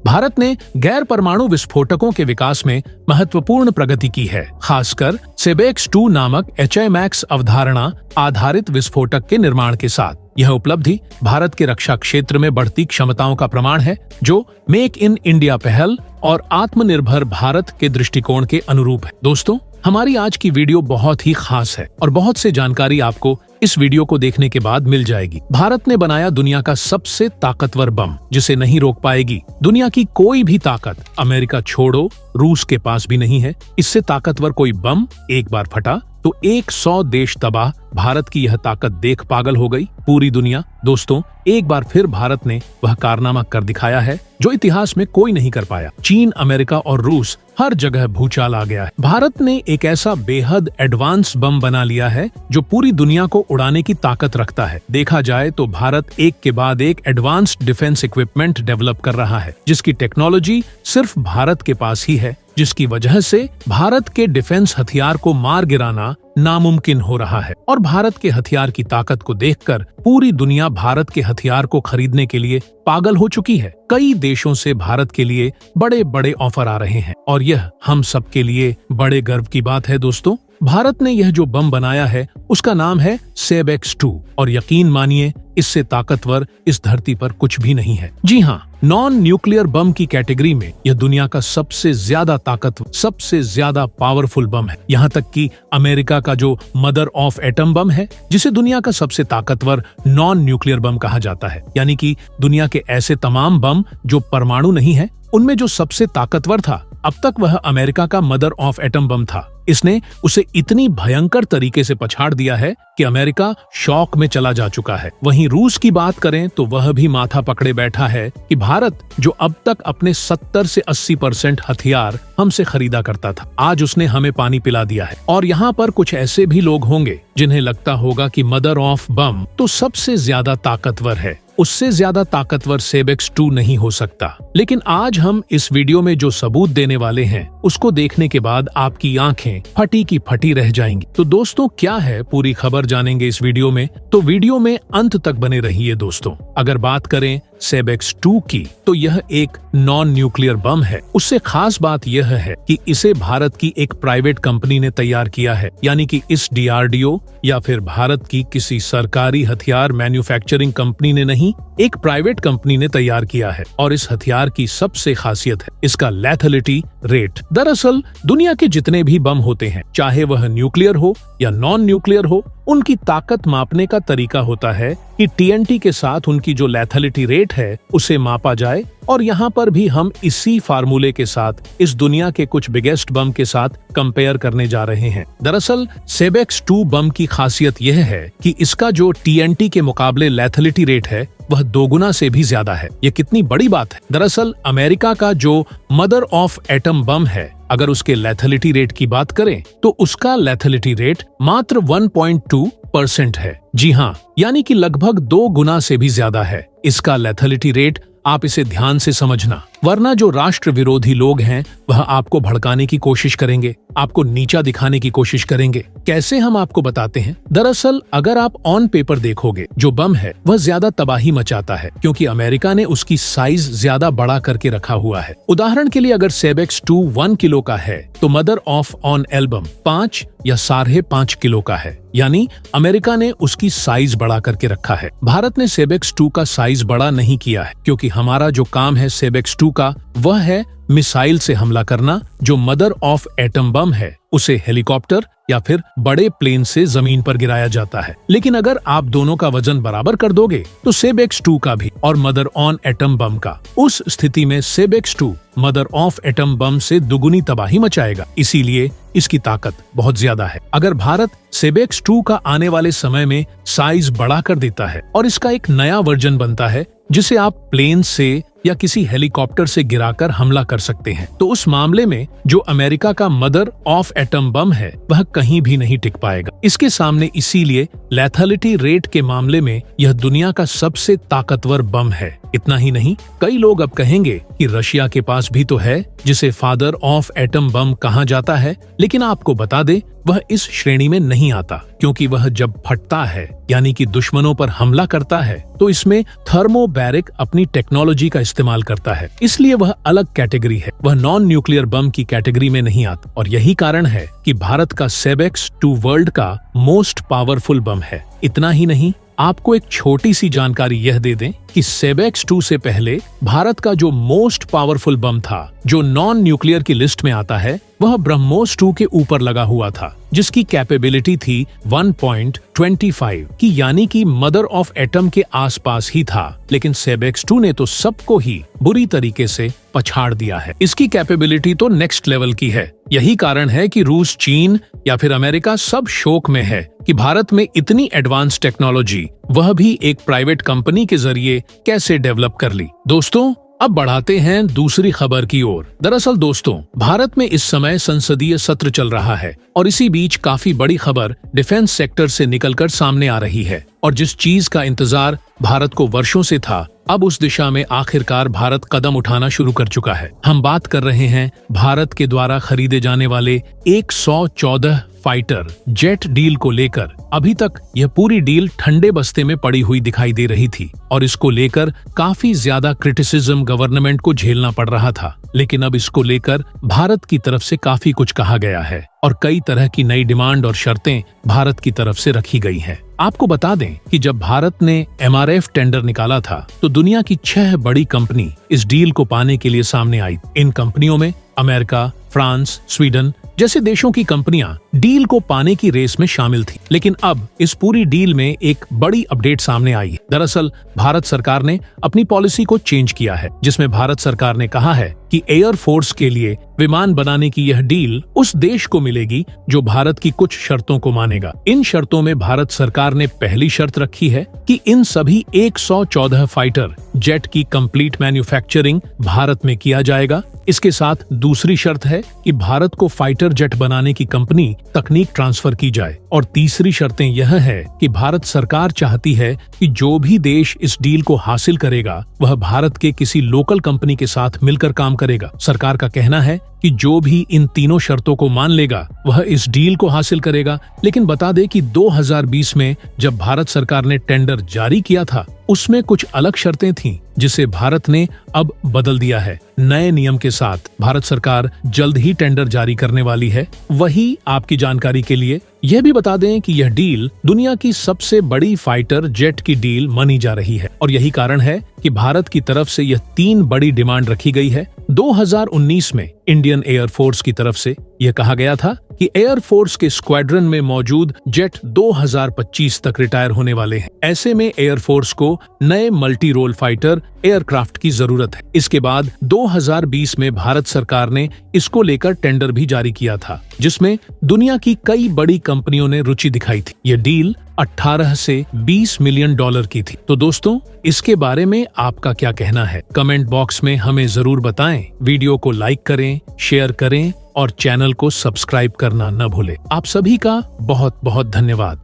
भारत ने गैर परमाणु विस्फोटकों के विकास में महत्वपूर्ण प्रगति की है, खासकर सेबेक्स 2 नामक HIMARS अवधारणा आधारित विस्फोटक के निर्माण के साथ। यह उपलब्धि भारत के रक्षा क्षेत्र में बढ़ती क्षमताओं का प्रमाण है, जो मेक इन इंडिया पहल और आत्मनिर्भर भारत के दृष्टिकोण के अनुरूप है। दोस्तों, हमारी आज की वीडियो बहुत ही खास है और बहुत से जानकारी आपको इस वीडियो को देखने के बाद मिल जाएगी। भारत ने बनाया दुनिया का सबसे ताकतवर बम, जिसे नहीं रोक पाएगी दुनिया की कोई भी ताकत। अमेरिका छोड़ो, रूस के पास भी नहीं है इससे ताकतवर कोई बम। एक बार फटा तो 100 देश तबाह। भारत की यह ताकत देख पागल हो गई पूरी दुनिया। दोस्तों, एक बार फिर भारत ने वह कारनामा कर दिखाया है जो इतिहास में कोई नहीं कर पाया। चीन, अमेरिका और रूस हर जगह भूचाल आ गया है। भारत ने एक ऐसा बेहद एडवांस बम बना लिया है जो पूरी दुनिया को उड़ाने की ताकत रखता है। देखा जाए तो भारत एक के बाद एक एडवांस्ड डिफेंस इक्विपमेंट डेवलप कर रहा है, जिसकी टेक्नोलॉजी सिर्फ भारत के पास ही है, जिसकी वजह से भारत के डिफेंस हथियार को मार गिराना नामुमकिन हो रहा है। और भारत के हथियार की ताकत को देखकर पूरी दुनिया भारत के हथियार को खरीदने के लिए पागल हो चुकी है। कई देशों से भारत के लिए बड़े बड़े ऑफर आ रहे हैं और यह हम सब के लिए बड़े गर्व की बात है। दोस्तों, भारत ने यह जो बम बनाया है उसका नाम है सेबेक्स 2 और यकीन मानिए इससे ताकतवर इस धरती पर कुछ भी नहीं है। जी हाँ, नॉन न्यूक्लियर बम की कैटेगरी में यह दुनिया का सबसे ज्यादा ताकतवर, सबसे ज्यादा पावरफुल बम है। यहाँ तक कि अमेरिका का जो मदर ऑफ एटम बम है, जिसे दुनिया का सबसे ताकतवर नॉन न्यूक्लियर बम कहा जाता है, यानी कि दुनिया के ऐसे तमाम बम जो परमाणु नहीं है, उनमें जो सबसे ताकतवर था अब तक वह अमेरिका का मदर ऑफ एटम बम था। इसने उसे इतनी भयंकर तरीके से पछाड़ दिया है कि अमेरिका शॉक में चला जा चुका है। वहीं रूस की बात करें तो वह भी माथा पकड़े बैठा है कि भारत जो अब तक अपने 70 से 80% हथियार हमसे खरीदा करता था, आज उसने हमें पानी पिला दिया है। और यहाँ पर कुछ ऐसे भी लोग होंगे जिन्हें लगता होगा कि मदर ऑफ बम तो सबसे ज्यादा ताकतवर है, उससे ज्यादा ताकतवर सेबेक्स 2 नहीं हो सकता। लेकिन आज हम इस वीडियो में जो सबूत देने वाले हैं उसको देखने के बाद आपकी आंखें फटी की फटी रह जाएंगी। तो दोस्तों, क्या है पूरी खबर जानेंगे इस वीडियो में, तो वीडियो में अंत तक बने रहिए। दोस्तों, अगर बात करें सेबेक्स 2 की तो यह एक नॉन न्यूक्लियर बम है। उससे खास बात यह है कि इसे भारत की एक प्राइवेट कंपनी ने तैयार किया है, यानी कि इस DRDO या फिर भारत की किसी सरकारी हथियार मैन्युफैक्चरिंग कंपनी ने नहीं, एक प्राइवेट कंपनी ने तैयार किया है। और इस हथियार की सबसे खासियत है इसका लेथलिटी रेट। दरअसल दुनिया के जितने भी बम होते हैं, चाहे वह न्यूक्लियर हो या नॉन न्यूक्लियर हो, उनकी ताकत मापने का तरीका होता है कि TNT के साथ उनकी जो लेथलिटी रेट है उसे मापा जाए। और यहाँ पर भी हम इसी फार्मूले के साथ इस दुनिया के कुछ बिगेस्ट बम के साथ कंपेयर करने जा रहे हैं। दरअसल सेबेक्स 2 बम की खासियत यह है कि इसका जो TNT के मुकाबले लेथलिटी रेट है वह 2 गुना से भी ज्यादा है। ये कितनी बड़ी बात है। दरअसल अमेरिका का जो मदर ऑफ एटम बम है, अगर उसके लेथलिटी रेट की बात करें तो उसका लेथलिटी रेट मात्र 1.2% है। जी हाँ, यानी कि लगभग 2 गुना से भी ज्यादा है इसका लेथलिटी रेट। आप इसे ध्यान से समझना, वरना जो राष्ट्र विरोधी लोग हैं वह आपको भड़काने की कोशिश करेंगे, आपको नीचा दिखाने की कोशिश करेंगे। कैसे, हम आपको बताते हैं। दरअसल अगर आप ऑन पेपर देखोगे, जो बम है वह ज्यादा तबाही मचाता है क्योंकि अमेरिका ने उसकी साइज ज्यादा बड़ा करके रखा हुआ है। उदाहरण के लिए अगर सेबेक्स 2 1 किलो का है तो मदर ऑफ ऑन एल्बम 5 या 5.5 किलो का है, यानी अमेरिका ने उसकी साइज बड़ा करके रखा है। भारत ने सेबेक्स 2 का साइज बड़ा नहीं किया है क्योंकि हमारा जो काम है सेबेक्स 2 का वह है मिसाइल से हमला करना। जो मदर ऑफ एटम बम है उसे हेलीकॉप्टर या फिर बड़े प्लेन से जमीन पर गिराया जाता है। लेकिन अगर आप दोनों का वजन बराबर कर दोगे तो सेबेक्स 2 का भी और मदर ऑन एटम बम का, उस स्थिति में सेबेक्स 2 मदर ऑफ एटम बम से दुगुनी तबाही मचाएगा। इसीलिए इसकी ताकत बहुत ज्यादा है। अगर भारत सेबेक्स 2 का आने वाले समय में साइज बढ़ा कर देता है और इसका एक नया वर्जन बनता है जिसे आप प्लेन से या किसी हेलीकॉप्टर से गिराकर हमला कर सकते हैं, तो उस मामले में जो अमेरिका का मदर ऑफ एटम बम है वह कहीं भी नहीं टिक पाएगा इसके सामने। इसीलिए लेथलिटी रेट के मामले में यह दुनिया का सबसे ताकतवर बम है। इतना ही नहीं, कई लोग अब कहेंगे कि रशिया के पास भी तो है, जिसे फादर ऑफ एटम बम कहा जाता है, लेकिन आपको बता दे वह इस श्रेणी में नहीं आता, क्योंकि वह जब फटता है यानी कि दुश्मनों पर हमला करता है तो इसमें थर्मोबैरिक अपनी टेक्नोलॉजी का इस्तेमाल करता है, इसलिए वह अलग कैटेगरी है, वह नॉन न्यूक्लियर बम की कैटेगरी में नहीं आता। और यही कारण है कि भारत का सेबेक्स-2 वर्ल्ड का मोस्ट पावरफुल बम है। इतना ही नहीं, आपको एक छोटी सी जानकारी यह दे दें कि सेबेक्स-2 से पहले भारत का जो मोस्ट पावरफुल बम था, जो नॉन न्यूक्लियर की लिस्ट में आता है, वह ब्रह्मोस-2 के ऊपर लगा हुआ था, जिसकी कैपेबिलिटी थी 1.25 की, यानी कि मदर ऑफ एटम के आसपास ही था। लेकिन सेबेक्स-2 ने तो सबको ही बुरी तरीके से पछाड़ दिया है। इसकी कैपेबिलिटी तो नेक्स्ट लेवल की है। यही कारण है कि रूस, चीन या फिर अमेरिका सब शौक में है कि भारत में इतनी एडवांस टेक्नोलॉजी, वह भी एक प्राइवेट कंपनी के जरिए कैसे डेवलप कर ली। दोस्तों, अब बढ़ाते हैं दूसरी खबर की ओर। दरअसल दोस्तों, भारत में इस समय संसदीय सत्र चल रहा है और इसी बीच काफी बड़ी खबर डिफेंस सेक्टर से निकलकर सामने आ रही है। और जिस चीज का इंतजार भारत को वर्षों से था, अब उस दिशा में आखिरकार भारत कदम उठाना शुरू कर चुका है। हम बात कर रहे हैं भारत के द्वारा खरीदे जाने वाले 114 फाइटर जेट डील को लेकर। अभी तक यह पूरी डील ठंडे बस्ते में पड़ी हुई दिखाई दे रही थी और इसको लेकर काफी ज्यादा क्रिटिसिज्म गवर्नमेंट को झेलना पड़ रहा था। लेकिन अब इसको लेकर भारत की तरफ से काफी कुछ कहा गया है और कई तरह की नई डिमांड और शर्तें भारत की तरफ से रखी गई हैं। आपको बता दें कि जब भारत ने MRF टेंडर निकाला था तो दुनिया की 6 बड़ी कंपनी इस डील को पाने के लिए सामने आई। इन कंपनियों में अमेरिका, फ्रांस, स्वीडन जैसे देशों की कंपनियां डील को पाने की रेस में शामिल थी। लेकिन अब इस पूरी डील में एक बड़ी अपडेट सामने आई है। दरअसल भारत सरकार ने अपनी पॉलिसी को चेंज किया है, जिसमें भारत सरकार ने कहा है कि एयर फोर्स के लिए विमान बनाने की यह डील उस देश को मिलेगी जो भारत की कुछ शर्तों को मानेगा। इन शर्तों में भारत सरकार ने पहली शर्त रखी है कि इन सभी 114 फाइटर जेट की कंप्लीट मैन्युफैक्चरिंग भारत में किया जाएगा। इसके साथ दूसरी शर्त है कि भारत को फाइटर जेट बनाने की कंपनी तकनीक ट्रांसफर की जाए। और तीसरी शर्तें यह है कि भारत सरकार चाहती है कि जो भी देश इस डील को हासिल करेगा वह भारत के किसी लोकल कंपनी के साथ मिलकर काम करेगा। सरकार का कहना है कि जो भी इन तीनों शर्तों को मान लेगा वह इस डील को हासिल करेगा। लेकिन बता दें कि 2020 में जब भारत सरकार ने टेंडर जारी किया था उसमें कुछ अलग शर्तें थीं, जिसे भारत ने अब बदल दिया है। नए नियम के साथ भारत सरकार जल्द ही टेंडर जारी करने वाली है। वही आपकी जानकारी के लिए यह भी बता दें कि यह डील दुनिया की सबसे बड़ी फाइटर जेट की डील मानी जा रही है और यही कारण है कि भारत की तरफ से यह 3 बड़ी डिमांड रखी गई है। 2019 में इंडियन एयर फोर्स की तरफ से यह कहा गया था कि एयर फोर्स के स्क्वाड्रन में मौजूद जेट 2025 तक रिटायर होने वाले हैं। ऐसे में एयर फोर्स को नए मल्टी रोल फाइटर एयरक्राफ्ट की जरूरत है। इसके बाद 2020 में भारत सरकार ने इसको लेकर टेंडर भी जारी किया था, जिसमें दुनिया की कई बड़ी कंपनियों ने रुचि दिखाई थी। यह डील 18 से 20 मिलियन डॉलर की थी। तो दोस्तों, इसके बारे में आपका क्या कहना है? कमेंट बॉक्स में हमें जरूर बताएं। वीडियो को लाइक करें, शेयर करें और चैनल को सब्सक्राइब करना न भूलें। आप सभी का बहुत बहुत धन्यवाद।